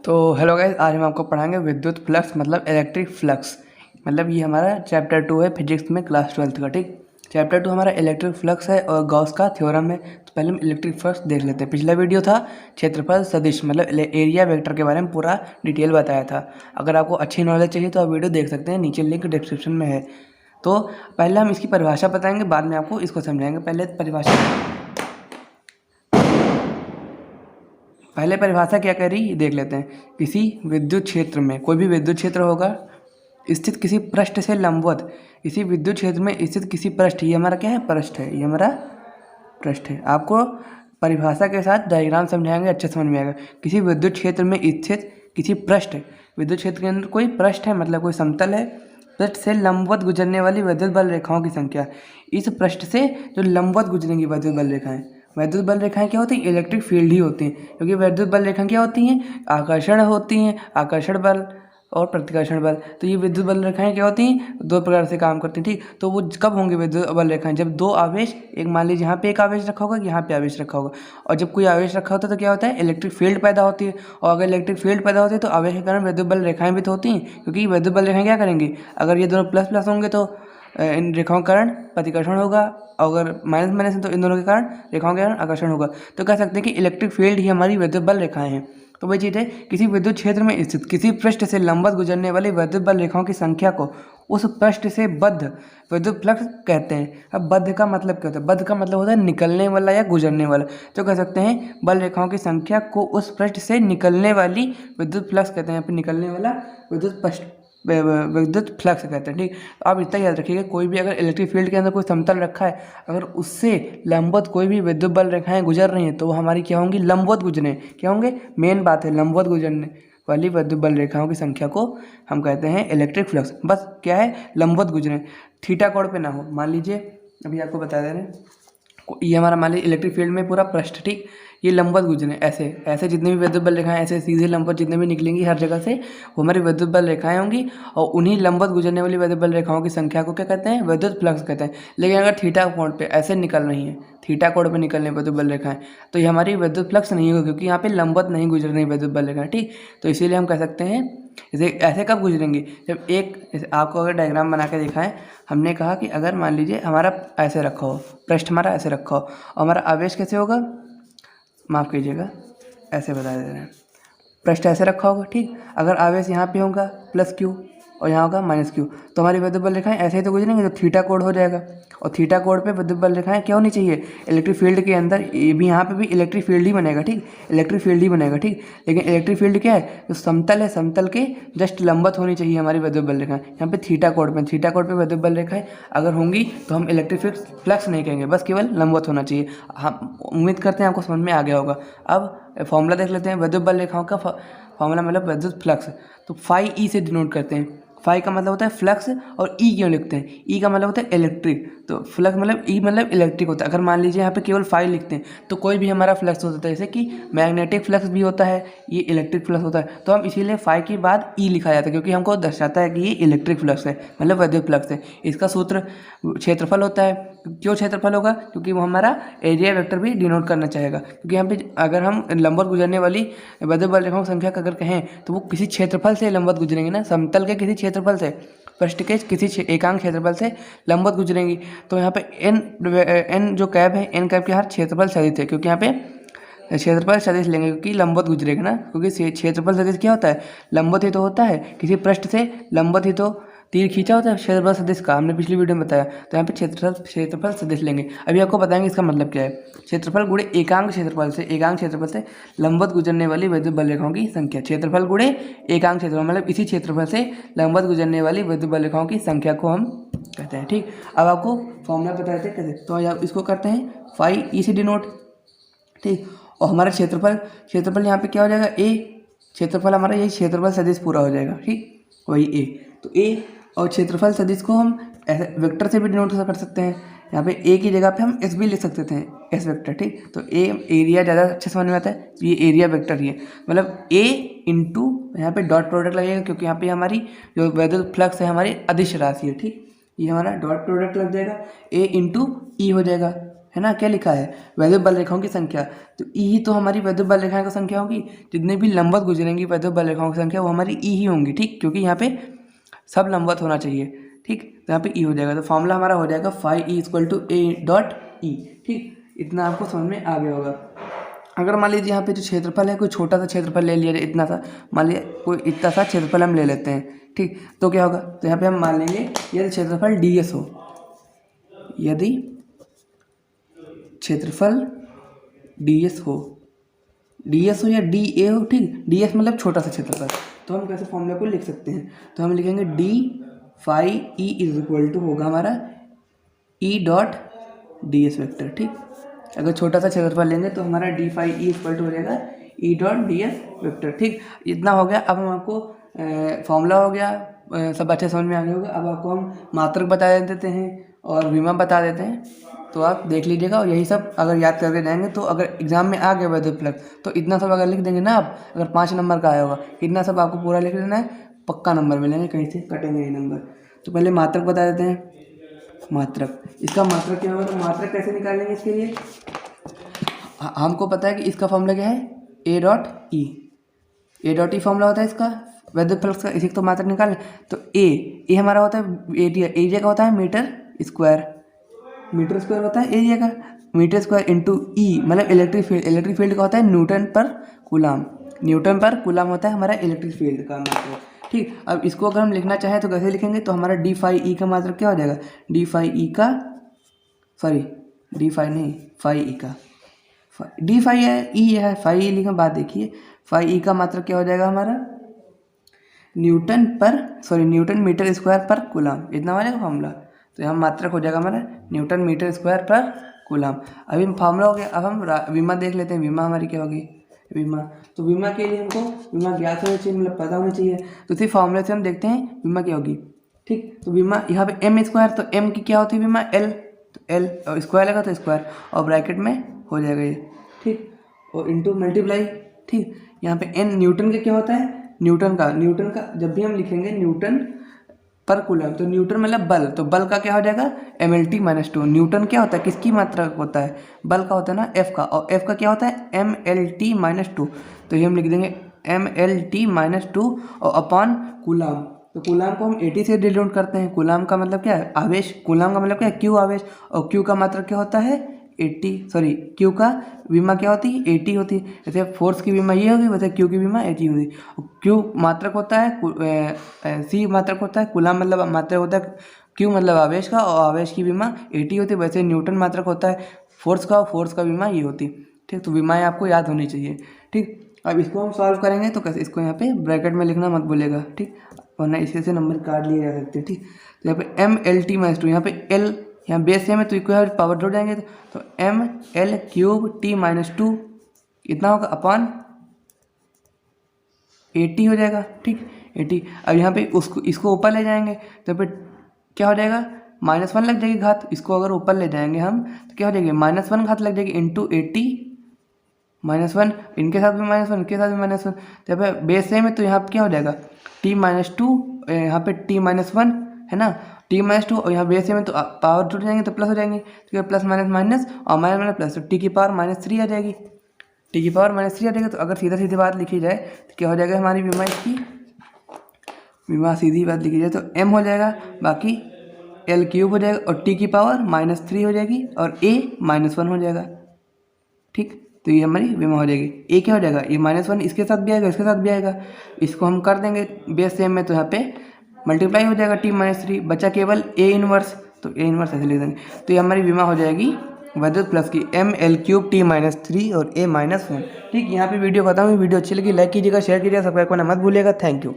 तो hello guys, आज हम आपको पढ़ाएंगे विद्युत फ्लक्स मतलब इलेक्ट्रिक फ्लक्स। मतलब ये हमारा चैप्टर 2 है फिजिक्स में क्लास 12 का। ठीक, चैप्टर 2 हमारा इलेक्ट्रिक फ्लक्स है और गॉस का थ्योरम है। तो पहले हम इलेक्ट्रिक फ्लक्स देख लेते हैं। पिछला वीडियो था क्षेत्रफल सदिश मतलब एरिया वेक्टर के बारे में पूरा डिटेल बताया था। अगर आपको अच्छी नॉलेज चाहिए तो आप वीडियो देख सकते हैं, नीचे लिंक डिस्क्रिप्शन में है। तो पहले हम इसकी परिभाषा बताएंगे, बाद में आपको इसको समझाएंगे। पहले परिभाषा क्या कह रही देख लेते हैं। किसी विद्युत क्षेत्र में, कोई भी विद्युत क्षेत्र होगा स्थित किसी पृष्ठ से लंबवत, इसी विद्युत क्षेत्र में स्थित किसी पृष्ठ, ये हमारा क्या है, पृष्ठ है, ये हमारा पृष्ठ है। आपको परिभाषा के साथ डायग्राम समझाएंगे, अच्छे समझ में आएगा। किसी विद्युत क्षेत्र में स्थित किसी पृष्ठ, विद्युत क्षेत्र के अंदर कोई पृष्ठ है मतलब कोई समतल है, पृष्ठ से लंबवत गुजरने वाली विद्युत बल रेखाओं की संख्या। इस पृष्ठ से जो लंबवत गुजरेंगी विद्युत बल रेखाएं, वैद्युत बल रेखाएं क्या होती हैं, इलेक्ट्रिक फील्ड ही होती हैं। क्योंकि वैद्युत बल रेखाएं क्या होती हैं, आकर्षण होती हैं, आकर्षण बल और प्रतिकर्षण बल। तो ये विद्युत बल रेखाएं क्या होती हैं, दो प्रकार से काम करती हैं। ठीक, तो वो कब होंगे विद्युत बल रेखाएं, जब दो आवेश, एक मान लीजिए यहाँ पे एक आवेश रखा होगा, यहाँ पे आवेश रखा होगा, और जब कोई आवेश रखा होता है तो क्या होता है, इलेक्ट्रिक फील्ड पैदा होती है। और अगर इलेक्ट्रिक फील्ड पैदा होती है तो आवेश के कारण विद्युत बल रेखाएं भी तो होती हैं। क्योंकि विद्युत बल रेखाएं क्या करेंगी, अगर ये दोनों प्लस प्लस होंगे तो इन रेखाओं के कारण प्रतिकर्षण होगा, अगर माइनस माइनस है तो इन दोनों के कारण रेखाओं के कारण आकर्षण होगा। तो कह सकते हैं कि इलेक्ट्रिक फील्ड ही हमारी विद्युत बल रेखाएं हैं। तो वही चीज़ है, किसी विद्युत क्षेत्र में स्थित किसी पृष्ठ से लंबवत गुजरने वाली विद्युत बल रेखाओं की संख्या को उस पृष्ठ से बद्ध विद्युत फ्लक्स कहते हैं। अब बद्ध का मतलब क्या होता है, बद्ध का मतलब होता है निकलने वाला या गुजरने वाला। तो कह सकते हैं बल रेखाओं की संख्या को उस पृष्ठ से निकलने वाली विद्युत फ्लक्स कहते हैं, यहाँ पे निकलने वाला विद्युत फ्लक्स कहते हैं। ठीक, तो आप इतना याद रखिएगा, कोई भी अगर इलेक्ट्रिक फील्ड के अंदर कोई समतल रखा है, अगर उससे लंबवत कोई भी विद्युत बल रेखाएं गुजर रही हैं तो वो हमारी क्या होंगी, लंबवत गुजरने, क्या होंगे, मेन बात है लंबवत गुजरने वाली विद्युत बल रेखाओं की संख्या को हम कहते हैं इलेक्ट्रिक फ्लक्स। बस क्या है, लंबवत गुजरे, थीटा कोण पे ना हो। मान लीजिए अभी आपको बता दे रहे हैं, ये हमारा मान लीजिए इलेक्ट्रिक फील्ड में पूरा पृष्ठ, ठीक, ये लंबवत गुजरे, ऐसे ऐसे जितने भी विद्युत बल रेखाएं ऐसे सीधे लंबवत जितने भी निकलेंगी हर जगह से, वो हमारी विद्युत बल रेखाएं होंगी। और उन्हीं लंबवत गुजरने वाली विद्युत बल रेखाओं की संख्या को क्या कहते हैं, विद्युत फ्लक्स कहते हैं। लेकिन अगर थीटा कोण पे ऐसे निकल रही हैं, थीटा कोण पे निकल रही विद्युत बल रेखाएं, तो ये हमारी विद्युत फ्लक्स नहीं होगी, क्योंकि यहाँ पे लंबवत नहीं गुजर रही विद्युत बल रेखाएं। ठीक, तो इसीलिए हम कह सकते हैं जैसे ऐसे कब गुजरेंगी, जब एक, आपको अगर डायग्राम बना के दिखाएं, हमने कहा कि अगर मान लीजिए हमारा ऐसे रखा हो, पृष्ठ हमारा ऐसे रखा हो, और हमारा आवेश कैसे होगा, माफ़ कीजिएगा, ऐसे बता दे रहे हैं, पृष्ठ ऐसे रखा होगा। ठीक, अगर आवेश यहाँ पे होगा प्लस क्यू और यहाँ होगा माइनस क्यू, तो हमारी विद्युत बल रेखाएं ऐसे ही तो गुजरेंगे, तो थीटा कोण हो जाएगा। और थीटा कोण पे विद्युत बल रेखाएं क्या होनी चाहिए, इलेक्ट्रिक फील्ड के अंदर, ये भी यहाँ पे भी इलेक्ट्रिक फील्ड ही बनेगा। ठीक, इलेक्ट्रिक फील्ड ही बनेगा। ठीक, लेकिन इलेक्ट्रिक फील्ड क्या है, जो समतल है, समतल के जस्ट लंबवत होनी चाहिए हमारी विद्युत बल रेखाएं। यहाँ पे थीटा कोण पे विद्युत बल रेखाएं अगर होंगी तो हम इलेक्ट्रिक फ्लक्स नहीं कहेंगे, बस केवल लंबवत होना चाहिए। हम उम्मीद करते हैं आपको समझ में आ गया होगा। अब फॉर्मूला देख लेते हैं विद्युत बल रेखाओं का। फॉर्मूला मतलब विद्युत फ्लक्स, तो फाई ई से डिनोट करते हैं। फाई का मतलब होता है फ्लक्स, और ई क्यों लिखते हैं, ई का मतलब होता है इलेक्ट्रिक, तो फ्लक्स मतलब ई मतलब इलेक्ट्रिक होता है। अगर मान लीजिए यहाँ पे केवल फाई लिखते हैं तो कोई भी हमारा फ्लक्स होता है, जैसे कि मैग्नेटिक फ्लक्स भी होता है, ये इलेक्ट्रिक फ्लक्स होता है, तो हम इसीलिए फाई के बाद ई लिखा जाता है, क्योंकि हमको दर्शाता है कि ये इलेक्ट्रिक फ्लक्स है, मतलब विद्युत फ्लक्स है। इसका सूत्र क्षेत्रफल होता है। क्यों क्षेत्रफल होगा, क्योंकि वो हमारा एरिया वेक्टर भी डिनोट करना चाहेगा। क्योंकि यहाँ पे अगर हम लंबवत गुजरने वाली विद्युत बल रेखाओं की संख्या का अगर कहें तो वो किसी क्षेत्रफल से लंबवत गुजरेंगे ना, समतल के किसी क्षेत्रफल से, पृष्ठ के किसी एकांक क्षेत्रफल से लंबवत गुजरेंगी। तो यहाँ पे एन जो कैप है, एन कैप के हर क्षेत्रफल सदिश है, क्योंकि यहाँ पे क्षेत्रफल सदिश लेंगे, क्योंकि लंबवत गुजरेगा ना, क्योंकि क्षेत्रफल सदिश क्या होता है, लंबवत ही तो होता है, किसी पृष्ठ से लंबवत ही तो तीर खींचा होता है क्षेत्रफल सदिश का, हमने पिछली वीडियो में बताया। तो यहाँ पे क्षेत्रफल सदिश लेंगे। अभी आपको बताएंगे इसका मतलब क्या है। क्षेत्रफल गुणे एकांक क्षेत्रफल से लंबवत गुजरने वाली विद्युत बल रेखाओं की संख्या, क्षेत्रफल गुणे एकांक क्षेत्रफल मतलब इसी क्षेत्रफल से लंबवत गुजरने वाली विद्युत बल रेखाओं की संख्या को हम कहते हैं। ठीक, अब आपको फॉर्मूला बता देते हैं कैसे, तो आप इसको करते हैं फाई ई से डिनोट। ठीक, और हमारा क्षेत्रफल यहाँ पे क्या हो जाएगा, ए, क्षेत्रफल हमारा यही क्षेत्रफल सदिश पूरा हो जाएगा। ठीक, वही ए, तो ए और क्षेत्रफल सदिश को हम ऐसे वेक्टर से भी डिनोट कर सकते हैं। यहाँ पे ए की जगह पे हम एस भी लिख सकते थे, एस वेक्टर। ठीक, तो ए एरिया ज़्यादा अच्छे समझ में आता है, ये एरिया वेक्टर ही है, मतलब ए इंटू यहाँ पे डॉट प्रोडक्ट लगेगा, क्योंकि यहाँ पे हमारी जो विद्युत फ्लक्स है हमारी अदिश राशि है। ठीक, ये हमारा डॉट प्रोडक्ट लग जाएगा, ए इंटू ई हो जाएगा, है ना, क्या लिखा है, वैद्युत बल रेखाओं की संख्या। तो ई ही तो हमारी वैद्युत बल रेखाओं की संख्या होगी। जितने भी लंबवत गुजरेंगी वैद्युत बल रेखाओं की संख्या वो हमारी ई ही होंगी, ठीक, क्योंकि यहाँ पे सब लंबवत होना चाहिए, ठीक। तो यहाँ पे ई हो जाएगा, तो फॉर्मूला हमारा हो जाएगा phi E equal to A dot E, ठीक। इतना आपको समझ में आ गया होगा। अगर मान लीजिए यहाँ पे जो क्षेत्रफल है कोई छोटा सा क्षेत्रफल ले लिया, इतना सा मान लिया, कोई इतना सा क्षेत्रफल हम ले लेते हैं, ठीक। तो क्या होगा, तो यहाँ पे हम मान लेंगे यदि क्षेत्रफल ds हो, यदि क्षेत्रफल ds हो या dA हो, ठीक। ds मतलब छोटा सा क्षेत्रफल, तो हम कैसे फॉर्मूला को लिख सकते हैं, तो हम लिखेंगे d phi E is equal to होगा हमारा e डॉट ds वेक्टर, ठीक। अगर छोटा सा क्षेत्रफल लेंगे तो हमारा d phi E equal to हो जाएगा e डॉट ds वेक्टर, ठीक। इतना हो गया। अब हम आपको फॉर्मूला हो गया, सब अच्छे समझ में आ गया होगा। अब आपको हम मात्रक बता देते हैं और विमा बता देते हैं, तो आप देख लीजिएगा। और यही सब अगर याद करके जाएंगे तो अगर एग्जाम में आ गया वैद्युत फ्लक्स तो इतना सब अगर लिख देंगे ना आप, अगर 5 नंबर का आया होगा, इतना सब आपको पूरा लिख लेना है, पक्का नंबर मिलेंगे, कहीं से कटेंगे ये नंबर। तो पहले मात्रक बता देते हैं। मात्रक, इसका मात्रक क्या होगा, तो मात्रक कैसे निकालेंगे इसके लिए हमको पता है कि इसका फॉर्मूला क्या है, ए डॉट ई फॉर्मूला होता है इसका वैद्युत फ्लक्स का। इसी को तो मात्रक निकालें तो ए हमारा होता है एरिया का होता है मीटर स्क्वायर होता है एरिया का, मीटर स्क्वायर इंटू ई मतलब इलेक्ट्रिक फील्ड का होता है न्यूटन पर कूलाम होता है हमारा इलेक्ट्रिक फील्ड का मात्रक, ठीक। अब इसको अगर हम लिखना चाहें तो कैसे लिखेंगे, तो हमारा डी फाई ई का मात्रक क्या हो जाएगा, डी फाई ई है, ई है, फाई ई लिखा, बात देखिए, फाई ई का मात्रक क्या हो जाएगा हमारा न्यूटन मीटर स्क्वायर पर कूलाम, इतना हो जाएगा फॉर्मूला। तो यहाँ मात्रक हो जाएगा हमारा न्यूटन मीटर स्क्वायर पर कूलाम। अभी फॉर्मूला हो गया। अब हम विमा देख लेते हैं, विमा हमारी क्या होगी, तो विमा के लिए हमको विमा ज्ञात होना चाहिए, मतलब पता होना चाहिए। तो इसी फॉर्मूले से हम देखते हैं विमा क्या होगी, ठीक। तो विमा यहाँ पे एम स्क्वायर, तो एम की क्या होती है विमा, एल, तो एल और स्क्वायर लगा तो स्क्वायर और ब्रैकेट में हो जाएगा ये, ठीक, और इंटू मल्टीप्लाई, ठीक। यहाँ पे एन न्यूटन का क्या होता है, न्यूटन का जब भी हम लिखेंगे न्यूटन पर कूलम, तो न्यूटन मतलब बल, तो बल का क्या हो जाएगा mlt-2। न्यूटन क्या होता है, किसकी मात्रा होता है, बल का होता है ना, F का, और F का क्या होता है mlt-2। तो ये हम लिख देंगे mlt-2 और अपॉन कूलाम। तो कूलाम को हम 80 से डिनोट करते हैं। कूलाम का मतलब क्या है, आवेश। कूलाम का मतलब क्या है, क्यू आवेश, और क्यू का मात्रा क्या होता है 80, सॉरी क्यू का विमा क्या होती है 80 होती है। जैसे फोर्स की विमा ये होगी, वैसे क्यू की विमा 80 होगी। क्यू मात्रक होता है, सी मात्रक होता है, कूलाम मतलब मात्रक होता है, क्यू मतलब आवेश का, और आवेश की विमा 80 होती है। वैसे न्यूटन मात्रक होता है फोर्स का, और फोर्स का विमा ये होती, ठीक। तो विमाएँ आपको याद होनी चाहिए, ठीक। अब इसको हम सॉल्व करेंगे तो कैसे, इसको यहाँ पे ब्रैकेट में लिखना मत भूलेगा, ठीक, वरना इसी से नंबर काट लिए जा सकते हैं, ठीक। तो यहाँ पे mlt-2, यहाँ पे l यहाँ बेस है में, तो इक्वल पावर जोड़ जाएंगे तो ml3t-2 इतना होगा अपॉन 80 हो जाएगा, ठीक, 80। अब यहाँ पे इसको ऊपर ले जाएंगे तो पे क्या हो जाएगा, -1 लग जाएगी घात। इसको अगर ऊपर ले जाएंगे हम तो क्या हो जाएगी, -1 घात लग जाएगी इंटू 80 -1, इनके साथ भी -1, इनके साथ भी -1। तो यहाँ पे बेस सेम है तो यहाँ पे क्या हो जाएगा t-2, यहाँ पे t-1 है ना, t-2, और यहाँ बेस सेम है तो पावर जुड़ जाएंगे तो प्लस हो जाएंगे, तो प्लस माइनस माइनस और माइनस माइनस प्लस, तो t की पावर -3 आ जाएगी, तो अगर सीधा सीधी बात लिखी जाए तो क्या हो जाएगा हमारी विमा, इसकी विमा सीधी बात लिखी जाए तो m हो जाएगा, बाकी l³ हो जाएगा, और t की पावर -3 हो जाएगी, और a -1 हो जाएगा, ठीक। तो ये हमारी विमा हो जाएगी। ए क्या हो जाएगा, ये -1 इसके साथ भी आएगा, इसके साथ भी आएगा, इसको हम कर देंगे बेस सेम में, तो यहाँ पे मल्टीप्लाई हो जाएगा t-3, बचा केवल a इनवर्स, तो a इनवर्स ऐसे लिख देंगे। तो ये हमारी विमा हो जाएगी वैद्युत प्लस की ml³ t-3 और a -1, ठीक। यहाँ पे वीडियो खत्म हुई। वीडियो अच्छी लगी लाइक कीजिएगा, शेयर कीजिएगा, सब्सक्राइब करना मत भूलिएगा। Thank you.